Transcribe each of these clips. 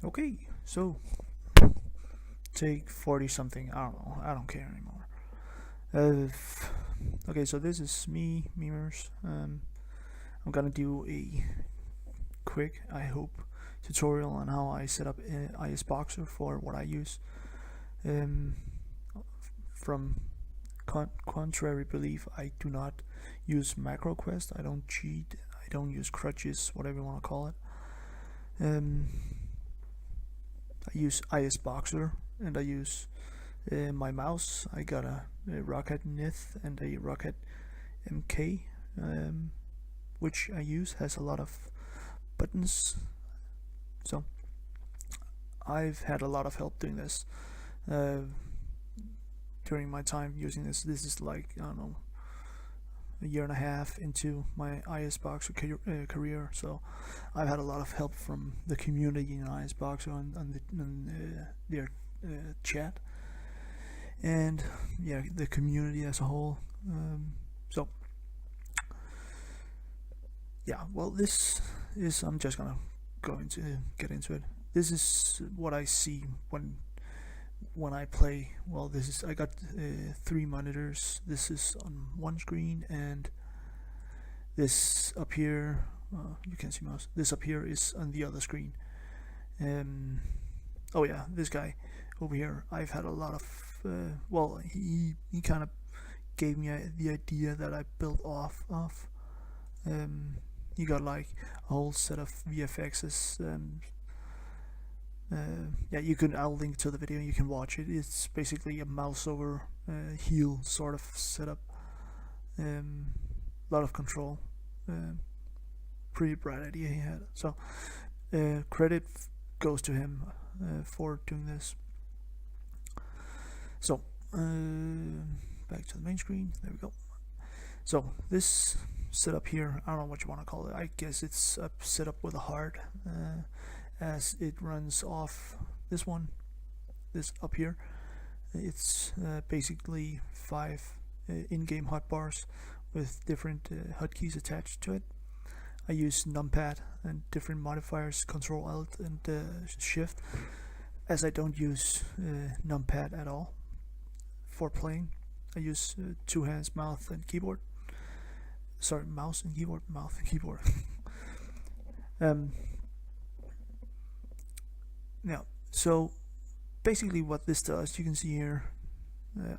Okay, so take 40 something. I don't know. I don't care anymore. Okay, so this is me, memers. I'm gonna do a quick, I hope, tutorial on how I set up ISBoxer for what I use. From contrary belief, I do not use MacroQuest. I don't cheat. I don't use crutches, whatever you want to call it. I use ISBoxer, and I use my mouse. I got a Rocket Nith and a Rocket MK, which I use, has a lot of buttons. So I've had a lot of help doing this during my time using this. This is like, I don't know, a year and a half into my ISBoxer career, so I've had a lot of help from the community in ISBoxer on their chat, and yeah, the community as a whole. So yeah, well, this is, I'm just gonna get into it. This is what I see when I play. Well, this is, I got 3 monitors. This is on one screen, and this up here, you can see mouse. This up here is on the other screen. Oh yeah, this guy over here, I've had a lot of well, he kind of gave me the idea that I built off of. He got like a whole set of VFXs. Yeah, I'll link to the video, you can watch it. It's basically a mouse over heel sort of setup. Lot of control. Pretty bright idea he had. So credit goes to him for doing this. So back to the main screen. There we go. So this setup here, I don't know what you want to call it. I guess it's a setup with a heart, as it runs off this one, this up here. It's basically 5 in-game hotbars with different hotkeys attached to it. I use numpad and different modifiers, Control Alt and Shift, as I don't use numpad at all for playing. I use 2 hands, mouth and keyboard. Sorry, mouse and keyboard, mouth and keyboard. Now, so basically what this does, you can see here.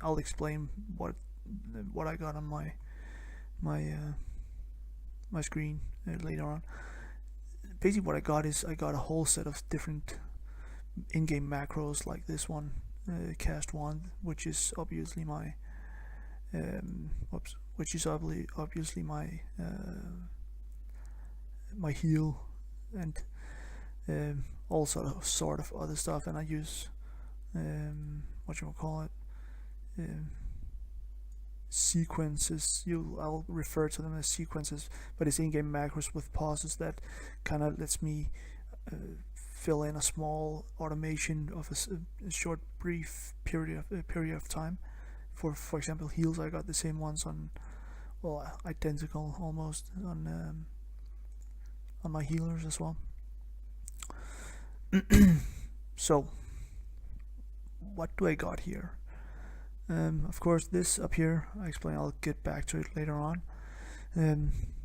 I'll explain what I got on my screen later on. Basically, what I got is I got a whole set of different in-game macros, like this one, cast one, which is obviously my obviously my my heel, and all sort of other stuff. And I use what you will call it, sequences. I'll refer to them as sequences, but it's in-game macros with pauses that kind of lets me fill in a small automation of a short, brief period of time. For example, heals, I got the same ones on, well, identical almost on my healers as well. So what do I got here? Of course, this up here, I explain, I'll get back to it later on.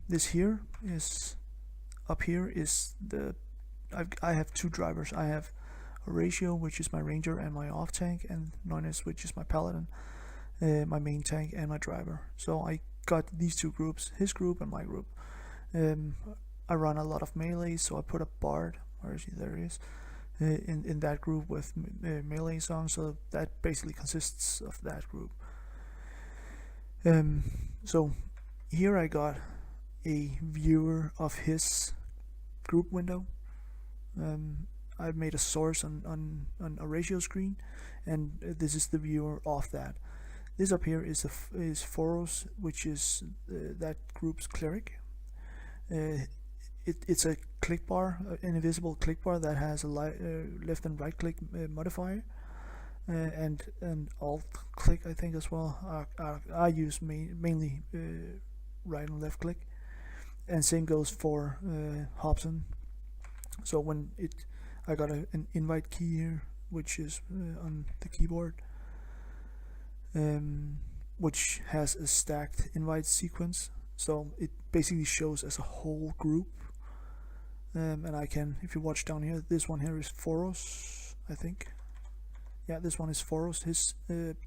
This here is, up here is I have 2 drivers. I have a ratio, which is my ranger and my off tank, and nemesis, which is my paladin, my main tank and my driver. So I got these 2 groups, his group and my group. I run a lot of melee, so I put a bard, where is he? There he is, in that group with melee songs. So that basically consists of that group. So here I got a viewer of his group window. I've made a source on a ratio screen, and this is the viewer of that. This up here is Foros, which is that group's cleric. It's a click bar, an invisible click bar that has a left and right click modifier, and alt click, I think, as well. I use mainly right and left click, and same goes for Hobson. So when I got an invite key here, which is on the keyboard, which has a stacked invite sequence, so it basically shows as a whole group. And I can, if you watch down here, this one here is Foros, I think. Yeah, this one is Foros, his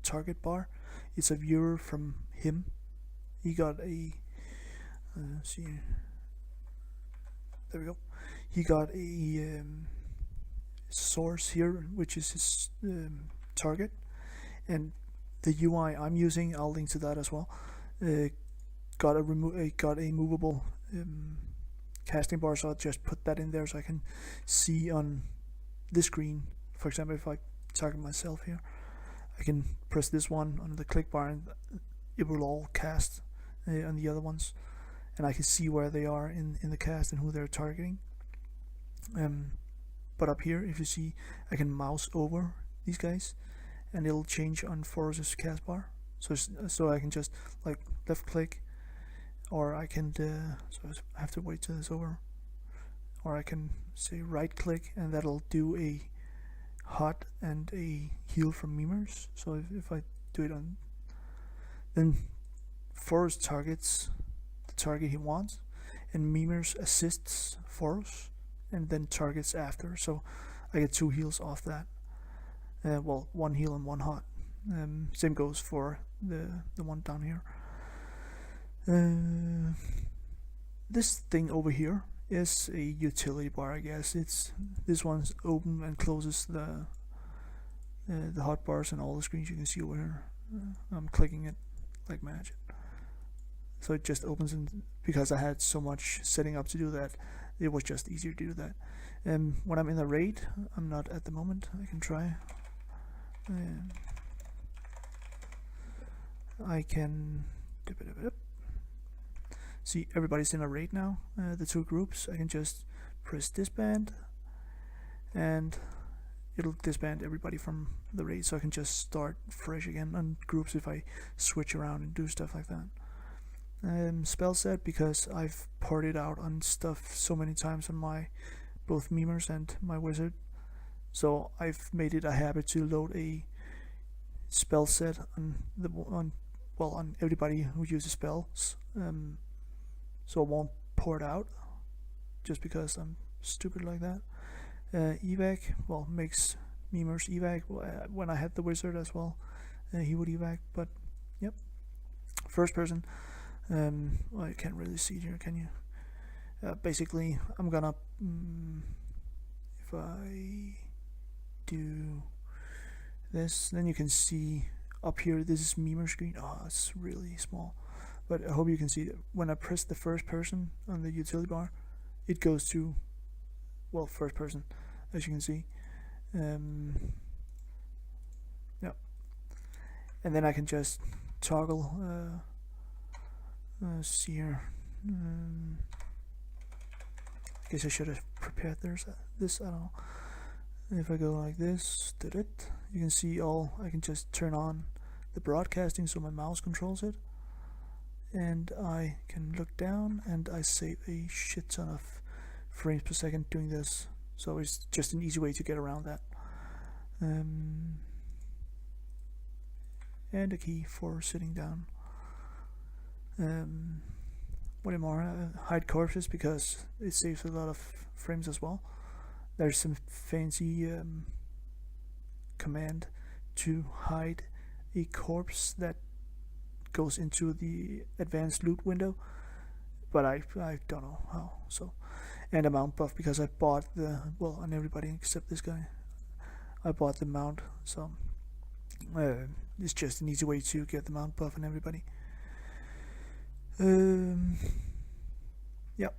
target bar. It's a viewer from him. He got a, see, there we go. He got a source here, which is his target, and the UI I'm using, I'll link to that as well, got a movable casting bar, so I'll just put that in there so I can see on this screen. For example, if I target myself here, I can press this one on the click bar and it will all cast on the other ones, and I can see where they are in the cast and who they're targeting. But up here, if you see, I can mouse over these guys and it'll change on Force's cast bar, so I can just like left click, or I can so I have to wait till it's over, or I can say right click and that'll do a hot and a heal from memers. So if I do it on, then Force targets the target he wants, and memers assists Force and then targets after, so I get 2 heals off that. Well, 1 heal and 1 hot. Same goes for the one down here. This thing over here is a utility bar, I guess. This one's open and closes the hotbars and all the screens you can see over here. I'm clicking it like magic, so it just opens, and because I had so much setting up to do that, it was just easier to do that. When I'm in the raid, I'm not at the moment. I can try. I can see everybody's in a raid now. The 2 groups. I can just press disband, and it'll disband everybody from the raid, so I can just start fresh again on groups if I switch around and do stuff like that. Spell set, because I've ported out on stuff so many times on my both memers and my wizard, so I've made it a habit to load a spell set on everybody who uses spells, so I won't port out just because I'm stupid like that. Evac, well, makes memers evac. When I had the wizard as well, he would evac. But yep, first person. Well, you can't really see it here, can you? Basically, I'm gonna if I do this, then you can see up here, this is memer screen. Oh, it's really small, but I hope you can see that when I press the first person on the utility bar, it goes to, well, first person, as you can see. Yeah, and then I can just toggle. Let's see here. I guess I should have prepared this. I don't know. If I go like this, you can see all. I can just turn on the broadcasting so my mouse controls it, and I can look down and I save a shit ton of frames per second doing this. So it's just an easy way to get around that. And a key for sitting down. What more? Hide corpses, because it saves a lot of frames as well. There's some fancy command to hide a corpse that goes into the advanced loot window, but I don't know how. So, and a mount buff, because I bought on everybody except this guy, I bought the mount, so it's just an easy way to get the mount buff on everybody. Yep,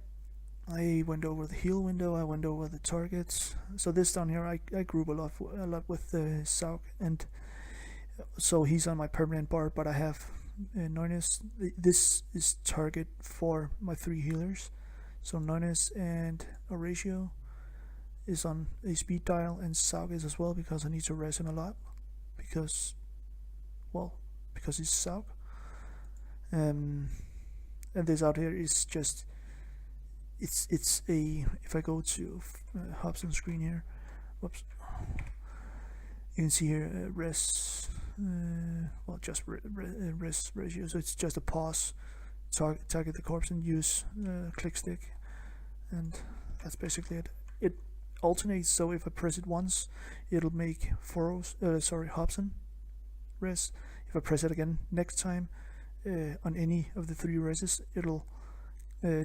I went over the heal window, I went over the targets. So this down here, I group a lot with Sauk, and so he's on my permanent bar, but I have Noines. This is target for my 3 healers, so Noines and Horatio is on a speed dial, and Sauk is as well, because I need to res him a lot, because he's Sauk. And this out here is just, it's a, if I go to Hobson's screen here, whoops. You can see here res, well, just res ratio. So it's just a pause, target the corpse and use click stick, and that's basically it. It alternates, so if I press it once, it'll make Hobson res. If I press it again next time on any of the 3 reses, it'll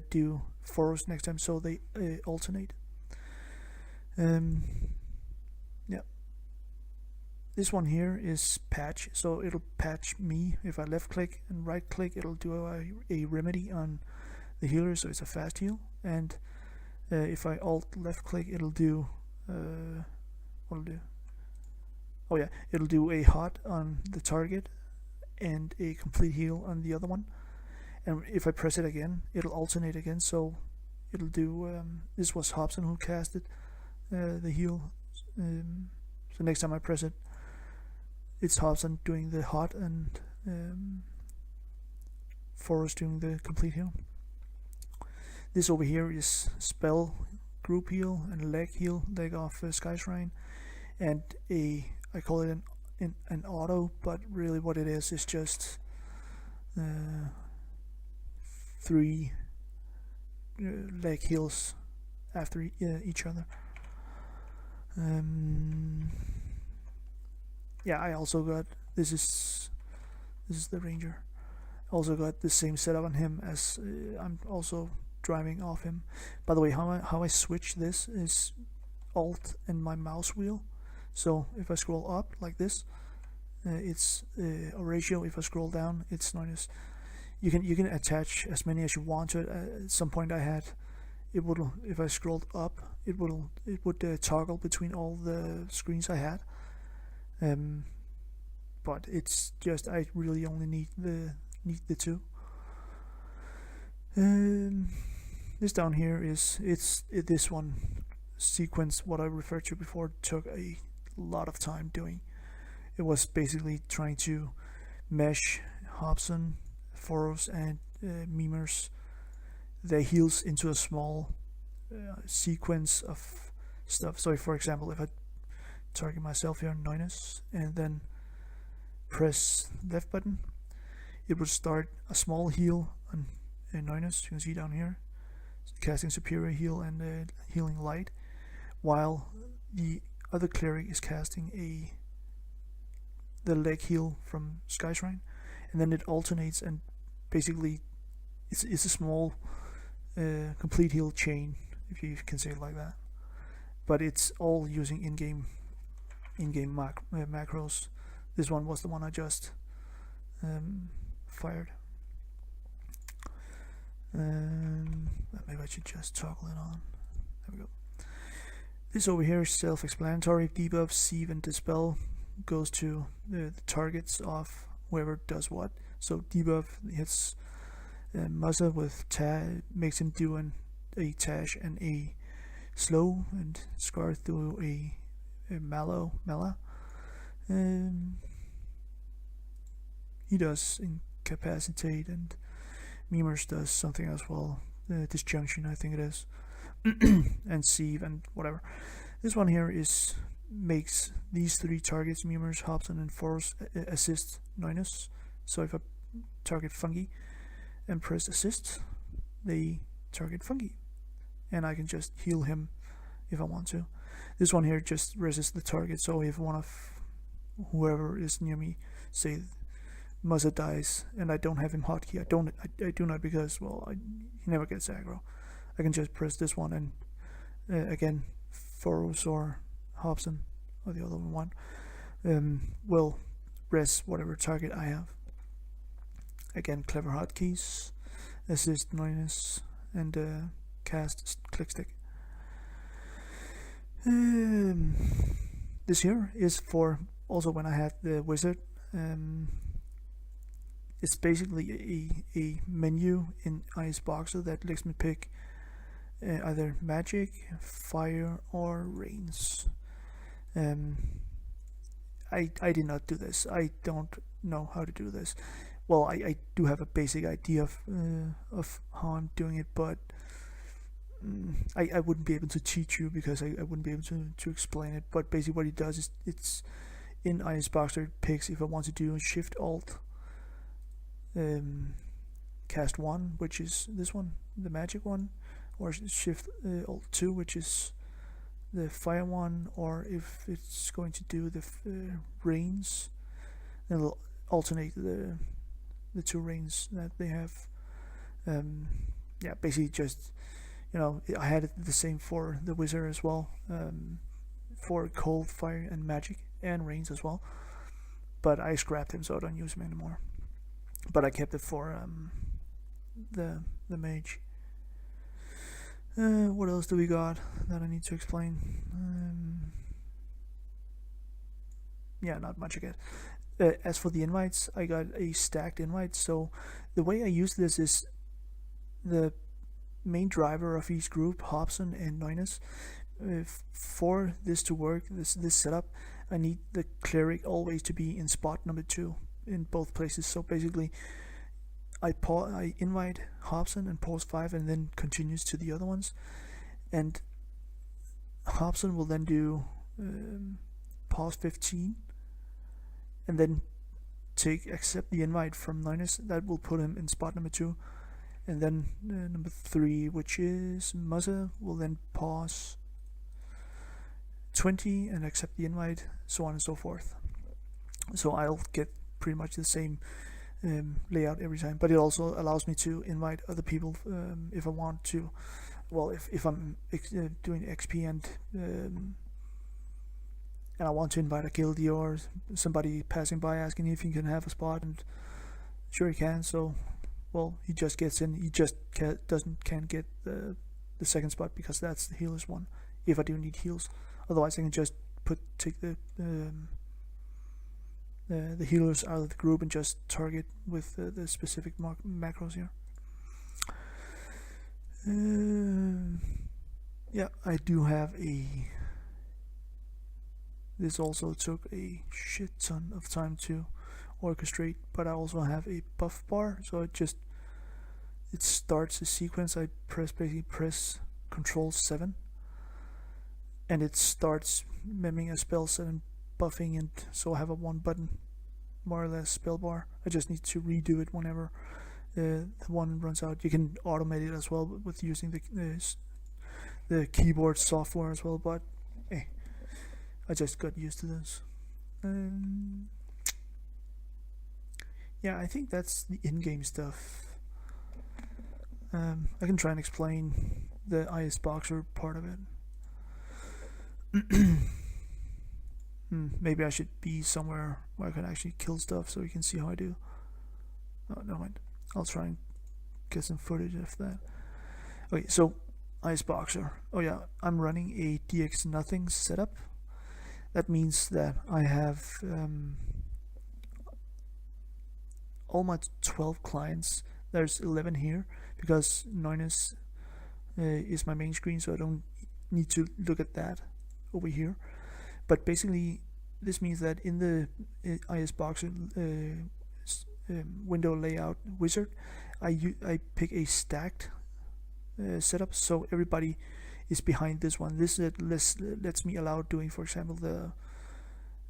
do Foros next time, so they alternate. Yeah. This one here is patch, so it'll patch me. If I left click and right click, it'll do a remedy on the healer, so it's a fast heal. And if I alt left click, it'll do what'll do? Oh yeah, it'll do a hot on the target and a complete heal on the other one. And if I press it again, it'll alternate again, so it'll do this was Hobson who casted the heal, so next time I press it, it's Hobson doing the hot and Forrest doing the complete heal. This over here is spell group heal and leg heal, leg off Sky Shrine, and I call it an auto, but really what it is just 3 leg heals after each other. Yeah, I also got this is the ranger. Also got the same setup on him as I'm also driving off him. By the way, how I switch this is Alt and my mouse wheel. So if I scroll up like this, it's a ratio. If I scroll down, it's minus. You can attach as many as you want to it. At some point I had it would, if I scrolled up, it would toggle between all the screens I had. But it's just I really only need the 2. This down here is this one sequence. What I referred to before took a lot of time doing. It was basically trying to mesh Hobson, Foros, and Memers, their heals into a small sequence of stuff. So if, for example, if I target myself here on Nemesis and then press left button, it would start a small heal on Nemesis. You can see down here, casting superior heal and healing light, while the other cleric is casting the leg heal from Sky Shrine, and then it alternates, and basically it's a small complete heal chain, if you can say it like that. But it's all using in-game macros. This one was the one I just fired. Maybe I should just toggle it on. There we go. This over here is self-explanatory. Debuff, sieve, and dispel goes to the targets of whoever does what. So debuff hits Musa with makes him do a Tash and a slow, and Scar through a Mala. He does incapacitate, and Memers does something as well. Disjunction, I think it is. And sieve and whatever. This one here makes these 3 targets, Memers, Hobson, and Force, assist Nemesis. So if I target Fungi and press assist, they target Fungi, and I can just heal him if I want to. This one here just resists the target, so if one of whoever is near me, say Musa, dies and I don't have him hotkey, I do not, because he never gets aggro. I can just press this one, and again, Foros or Hobson or the other one will res whatever target I have. Again, clever hotkeys, assist minus, and cast click stick. This here is for also when I had the wizard. It's basically a menu in ISBoxer that lets me pick either magic, fire, or rains. I did not do this. I don't know how to do this. Well, I do have a basic idea of how I'm doing it, but I wouldn't be able to teach you because I wouldn't be able to explain it. But basically, what it does is it's in ISBoxer it picks if I want to do Shift Alt cast 1, which is this one, the magic one, or Shift Alt 2, which is the fire one, or if it's going to do the rains, then it'll alternate the two rains that they have. Yeah, basically just, you know, I had it the same for the wizard as well, for cold, fire, and magic, and rains as well. But I scrapped him, so I don't use him anymore. But I kept it for the mage. What else do we got that I need to explain? Yeah, not much again. As for the invites, I got a stacked invite. So the way I use this is the main driver of each group, Hobson and Nemesis. For this to work, this setup, I need the cleric always to be in spot number 2 in both places. So basically, I invite Hobson and pause 5 and then continues to the other ones, and Hobson will then do pause 15 and then accept the invite from Nemesis. That will put him in spot number 2, and then number 3, which is Muzza, will then pause 20 and accept the invite, so on and so forth. So I'll get pretty much the same layout every time, but it also allows me to invite other people if I want to. Well, if I'm doing XP and I want to invite a guildie or somebody passing by asking if he can have a spot, and sure he can. So, well, he just gets in. He just can't get the second spot because that's the healer's one. If I do need heals, otherwise I can just take the healers out of the group and just target with the specific macros here. Yeah, I do have this also took a shit ton of time to orchestrate, but I also have a buff bar, so it starts a sequence. I basically press Control 7 and it starts miming a spell set and buffing, and so I have a 1 button more or less spell bar. I just need to redo it whenever the one runs out. You can automate it as well with using the keyboard software as well, but I just got used to this. Yeah, I think that's the in-game stuff. I can try and explain the ISBoxer part of it. Maybe I should be somewhere where I can actually kill stuff so you can see how I do. Oh, never mind. I'll try and get some footage of that. Okay, so ISBoxer. Oh yeah, I'm running a DX nothing setup. That means that I have all my 12 clients. There's 11 here because Nemesis is my main screen, so I don't need to look at that over here. But basically, this means that in the ISBoxer window layout wizard, I pick a stacked setup, so everybody is behind this one. This lets me allow doing, for example, the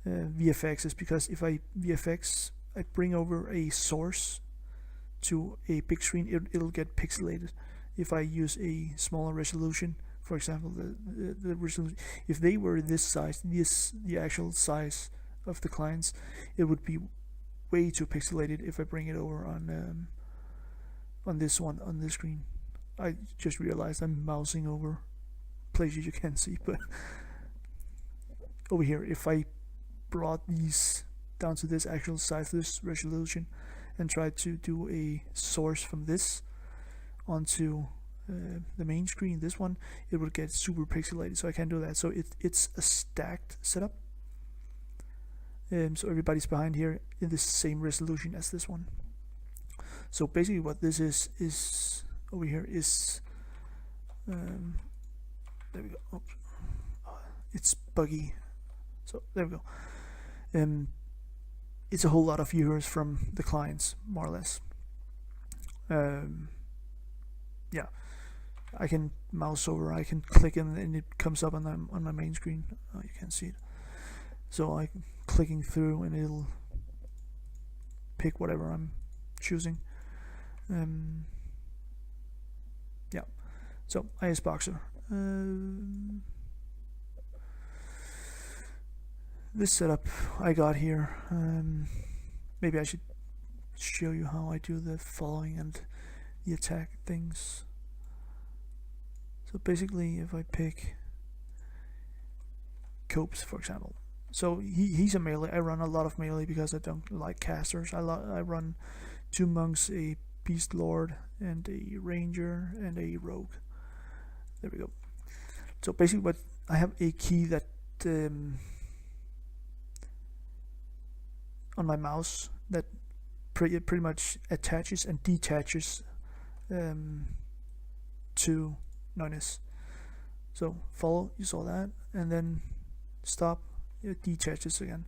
VFXs, because if I VFX, I bring over a source to a big screen, it'll get pixelated. If I use a smaller resolution, for example, the resolution, if they were this size, the actual size of the clients, it would be way too pixelated if I bring it over on this one, on this screen. I just realized I'm mousing over places you can't see, but over here, if I brought these down to this actual size, this resolution, and tried to do a source from this onto the main screen, this one, it would get super pixelated, so I can't do that. So it's a stacked setup, so everybody's behind here in the same resolution as this one. So basically what this is over here is there we go. Oops. It's buggy, so there we go. It's a whole lot of viewers from the clients, more or less. Yeah, I can mouse over, I can click and it comes up on my main screen. Oh, you can't see it. So I'm clicking through and it'll pick whatever I'm choosing. Yeah, so ISBoxer. This setup I got here. Maybe I should show you how I do the following and the attack things. So basically, if I pick Copes, for example, so he's a melee. I run a lot of melee because I don't like casters. I run 2 monks, a beast lord, and a ranger, and a rogue. There we go. So basically, what I have a key that on my mouse that pretty much attaches and detaches to nemesis. So follow, you saw that, and then stop, it detaches again.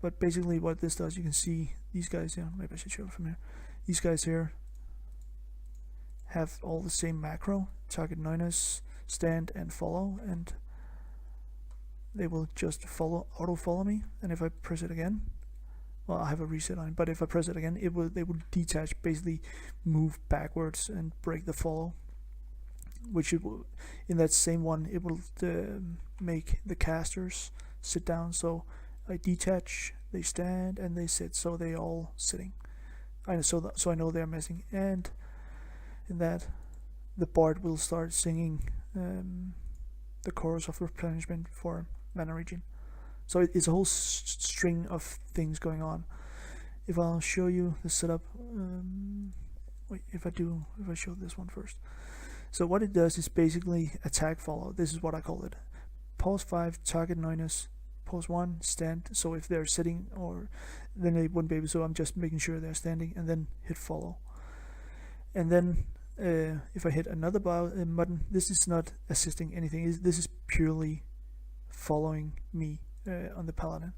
But basically what this does, you can see these guys here, maybe I should show it from here. These guys here have all the same macro, target nemesis, stand and follow, and they will just auto follow me. And if I press it again, well, I have a reset on, but if I press it again, they will detach, basically move backwards and break the follow. Which it will, in that same one, it will make the casters sit down. So I detach, they stand, and they sit. So they all sitting. So I know they're missing. And in that, the bard will start singing the chorus of replenishment for mana regen. So it's a whole string of things going on. If I'll show you the setup, wait, if I show this one first. So what it does is basically attack follow. This is what I call it. Pause 5, target nemesis, pause 1, stand. So if they're sitting, or then they wouldn't be able. So I'm just making sure they're standing, and then hit follow. And then if I hit another button, this is not assisting anything. This is purely following me on the paladin.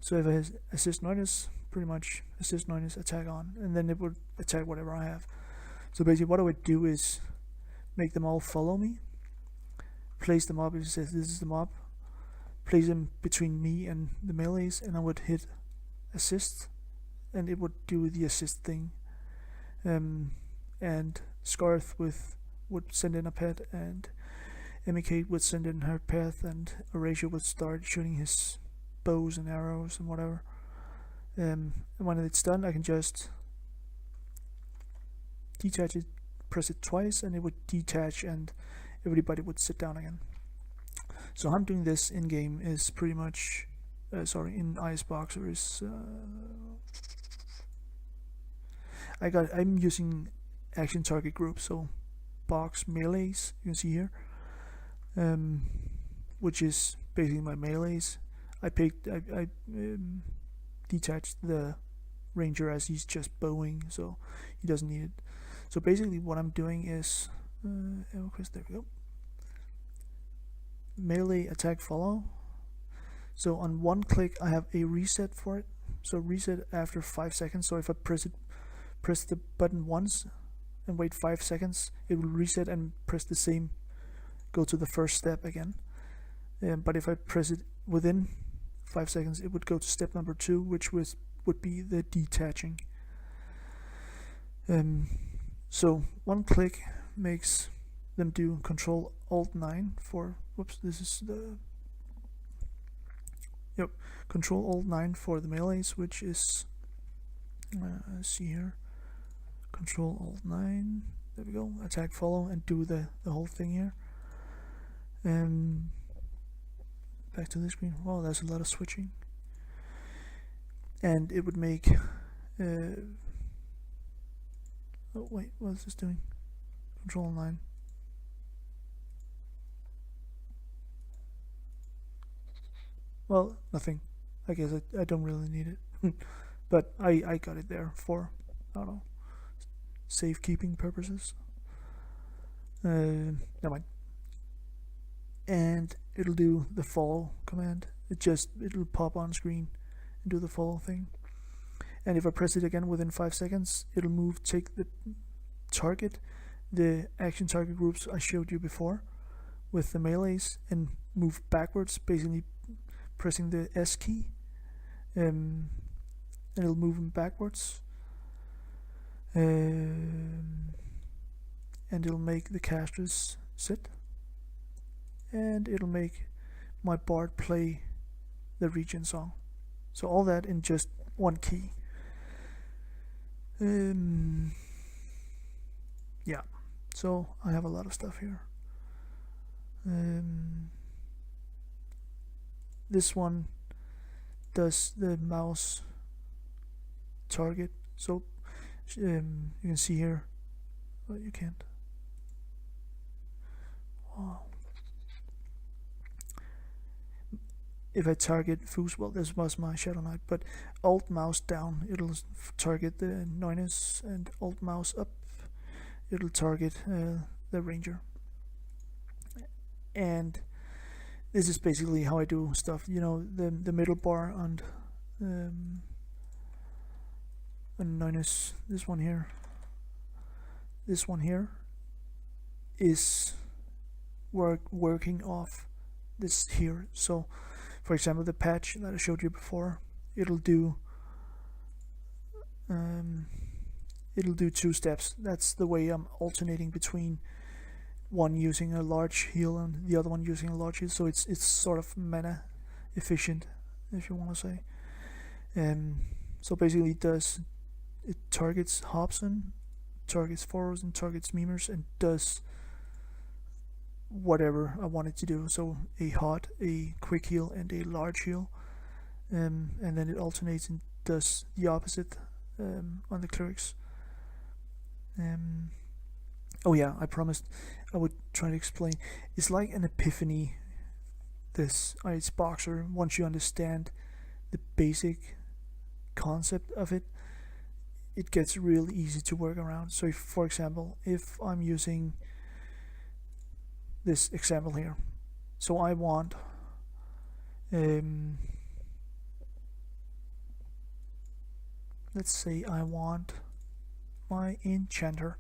So if I assist nemesis, pretty much assist nemesis, attack on, and then it would attack whatever I have. So basically what I would do is make them all follow me, place the mob, if it says this is the mob, place them between me and the melees, and I would hit assist, and it would do the assist thing. And Scarth would send in a pet, and Emikate would send in her path, and Horatio would start shooting his bows and arrows and whatever. And when it's done, I can just detach it, press it twice, and it would detach, and everybody would sit down again. So how I'm doing this in game is pretty much, in ISBoxer is I'm using action target group, so box melees, you can see here, which is basically my melees. I detached the ranger as he's just bowing, so he doesn't need it. So basically what I'm doing is EverQuest, there we go, melee attack follow. So on one click I have a reset for it, so reset after 5 seconds. So if I press the button once and wait 5 seconds, it will reset and press the same, go to the first step again. But if I press it within 5 seconds, it would go to step number 2, which would be the detaching. So one click makes them do Control Alt 9 for, whoops, this is the, yep, Control Alt 9 for the melees, which is, let's see here, Control Alt 9, there we go, attack follow, and do the whole thing here. Back to the screen. Wow, there's a lot of switching. And it would make oh wait, what is this doing? Control 9. Well, nothing. I guess I don't really need it. But I got it there for, I don't know, safekeeping purposes. Never mind. And it'll do the follow command. It'll pop on screen and do the follow thing. And if I press it again within 5 seconds, it'll move, take the target, the action target groups I showed you before with the melees and move backwards, basically pressing the S key, and it'll move them backwards, and it'll make the casters sit, and it'll make my bard play the region song. So all that in just one key. Yeah, so I have a lot of stuff here. This one does the mouse target, so you can see here, but you can't. Wow. If I target Foos, well, this was my Shadow Knight, but Alt mouse down, it'll target the Nemesis, and Alt mouse up, it'll target the Ranger. And this is basically how I do stuff. You know, the middle bar on Nemesis, this one here is working off this here. So for example, the patch that I showed you before, it'll do 2 steps. That's the way I'm alternating between one using a large heal and the other one using a large heal, so it's sort of mana efficient, if you want to say. So basically it targets Hobson, targets Foros, and targets Memers, and does whatever I want it to do. So a hot, a quick heal, and a large heal, and then it alternates and does the opposite on the clerics. Oh yeah, I promised I would try to explain. It's like an epiphany, this ISBoxer, once you understand the basic concept of it. It gets really easy to work around. So if, for example, if I'm using this example here, so I want let's say I want my enchanter.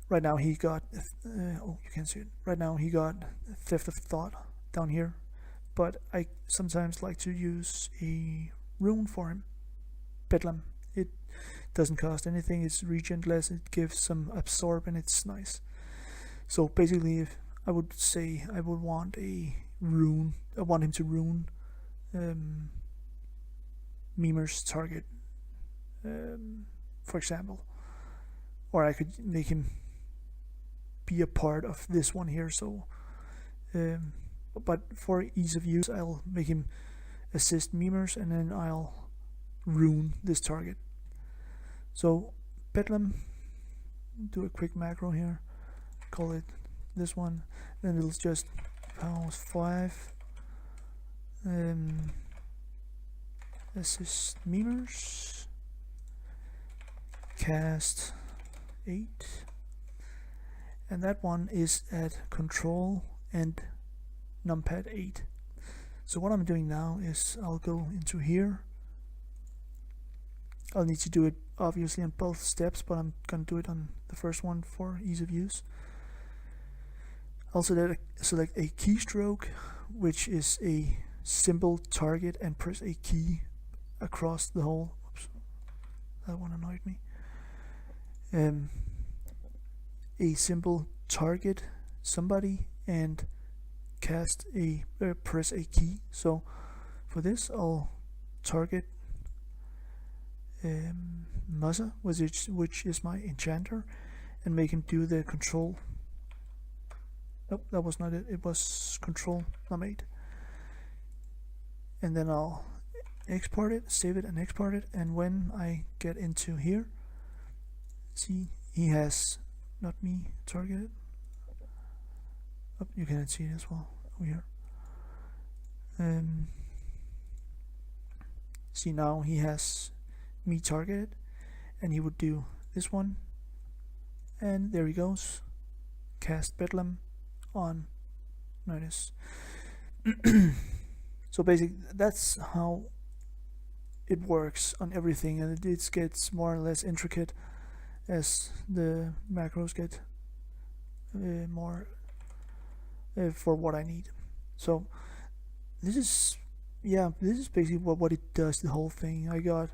Right now he got oh, you can't see it. Right now he got Theft of Thought down here, but I sometimes like to use a rune for him, Bedlam. It doesn't cost anything, it's regentless, it gives some absorb, and it's nice. So basically, if I would say I would want a rune, I want him to rune Memer's target, for example, or I could make him be a part of this one here. So but for ease of use, I'll make him assist Memers, and then I'll rune this target. So Bedlam, do a quick macro here, call it this one, then it'll just pause 5, assist Memers, cast 8, and that one is at control and numpad 8. So what I'm doing now is I'll go into here. I'll need to do it obviously on both steps, but I'm gonna do it on the first one for ease of use. Also select a keystroke, which is a simple target, and press a key across the whole. Oops, that one annoyed me. A simple target somebody and cast a press a key. So for this, I'll target Musa, which is my enchanter, and make him do the control. Nope, that was not it. It was control num8. And then I'll export it, save it, and export it. And when I get into here, see, he has not me targeted. Oh, you can see it as well over here. See, now he has me targeted, and he would do this one, and there he goes, cast Bedlam on Notice. So basically that's how it works on everything, and it gets more or less intricate as the macros get more for what I need. So this is basically what it does, the whole thing. I got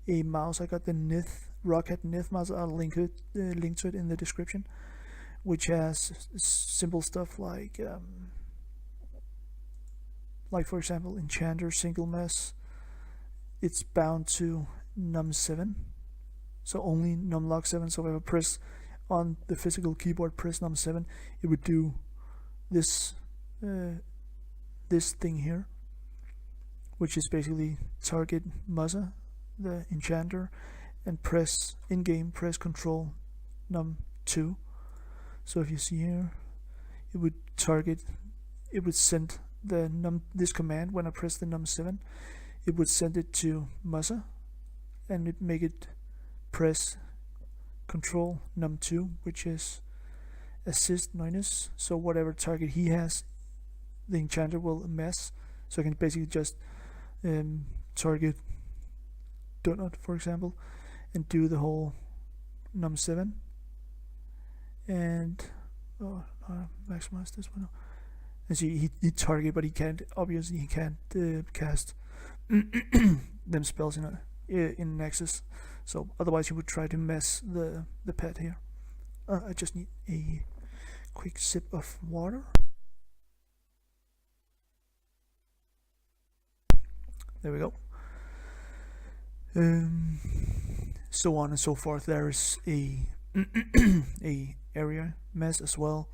a mouse. I got the Rocket Nith mouse. I'll link to it in the description, which has simple stuff like for example, Enchanter single mess. It's bound to num7, so only numlock 7. So if I press on the physical keyboard, press num7, it would do this this thing here, which is basically target Muzza, the Enchanter, and press in-game, press Control num2. So if you see here, it would target, it would send the this command. When I press the num7, it would send it to Muzza, and it make it press Control num2, which is assist minus. So whatever target he has, the Enchanter will mess. So I can basically just target Donut, for example, and do the whole num7, and maximize this one. And see, he target, but he can't, obviously he can't cast them spells in Nexus. So otherwise he would try to mess the pet here. I just need a quick sip of water. There we go. So on and so forth. There's a a area mess as well,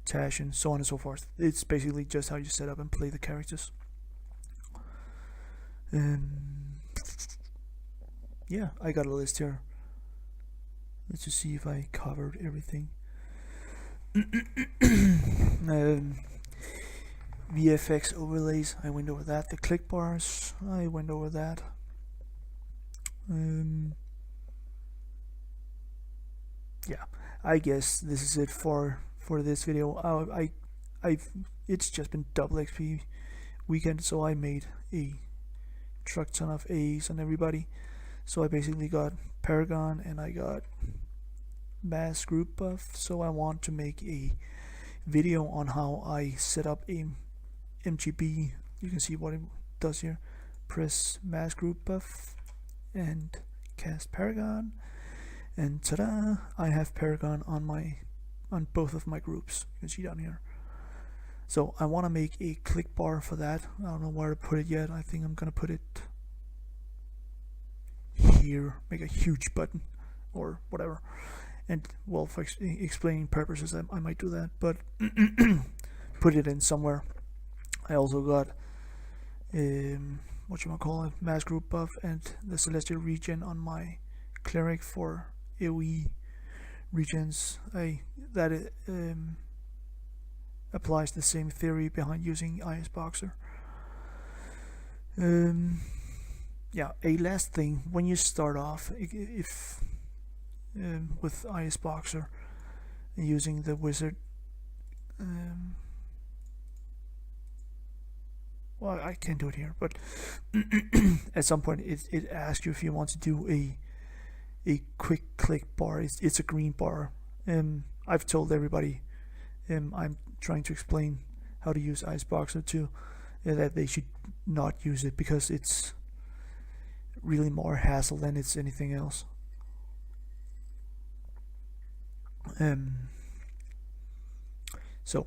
Tash, and so on and so forth. It's basically just how you set up and play the characters. Yeah, I got a list here. Let's just see if I covered everything. VFX overlays, I went over that. The click bars, I went over that. Yeah, I guess this is it for this video. It's just been double XP weekend, so I made a truck ton of A's on everybody. So I basically got Paragon and I got mass group buff. So I want to make a video on how I set up a MGB. You can see what it does here. Press mass group buff and cast Paragon, and ta-da! I have Paragon on both of my groups. You can see down here. So I want to make a click bar for that. I don't know where to put it yet. I think I'm gonna put it here. Make a huge button or whatever. And well, for explaining purposes, I might do that, but put it in somewhere. I also got what you might call it, mass group buff and the celestial regen on my cleric for AoE regens. That applies the same theory behind using ISBoxer. Yeah, a last thing, when you start off, if with ISBoxer using the wizard, well, I can't do it here, but at some point it asks you if you want to do a quick click bar. It's a green bar. I've told everybody I'm trying to explain how to use ISBoxer to that they should not use it, because it's really more hassle than it's anything else. So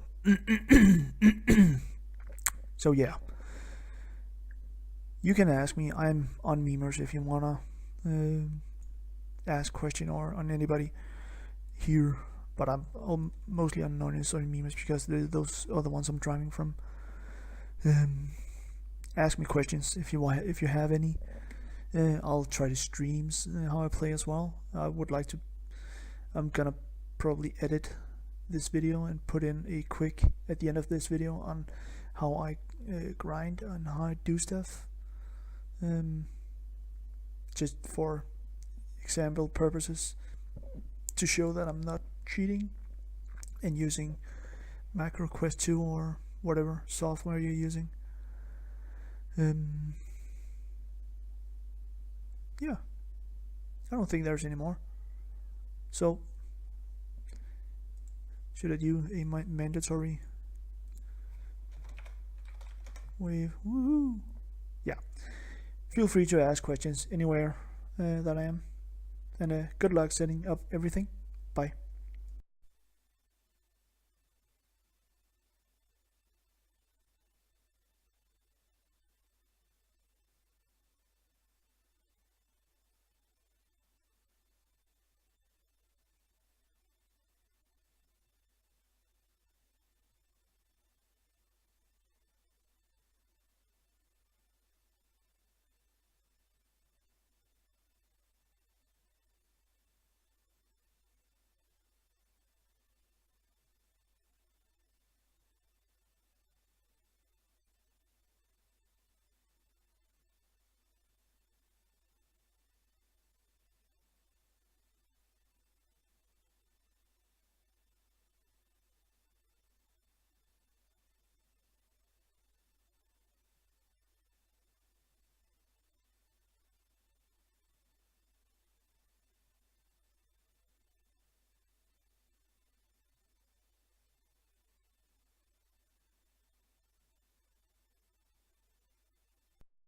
so yeah, you can ask me. I'm on Memers if you wanna ask question, or on anybody here, but I'm mostly on Nonis or Memers because those are the ones I'm driving from. Ask me questions if you want, if you have any. I'll try to streams how I play as well. I would like to. I'm gonna probably edit this video and put in a quick at the end of this video on how I grind and how I do stuff, just for example purposes, to show that I'm not cheating and using EverQuest 2 or whatever software you're using. Yeah, I don't think there's any more. So should I do a mandatory wave? Woohoo! Yeah. Feel free to ask questions anywhere that I am. And good luck setting up everything.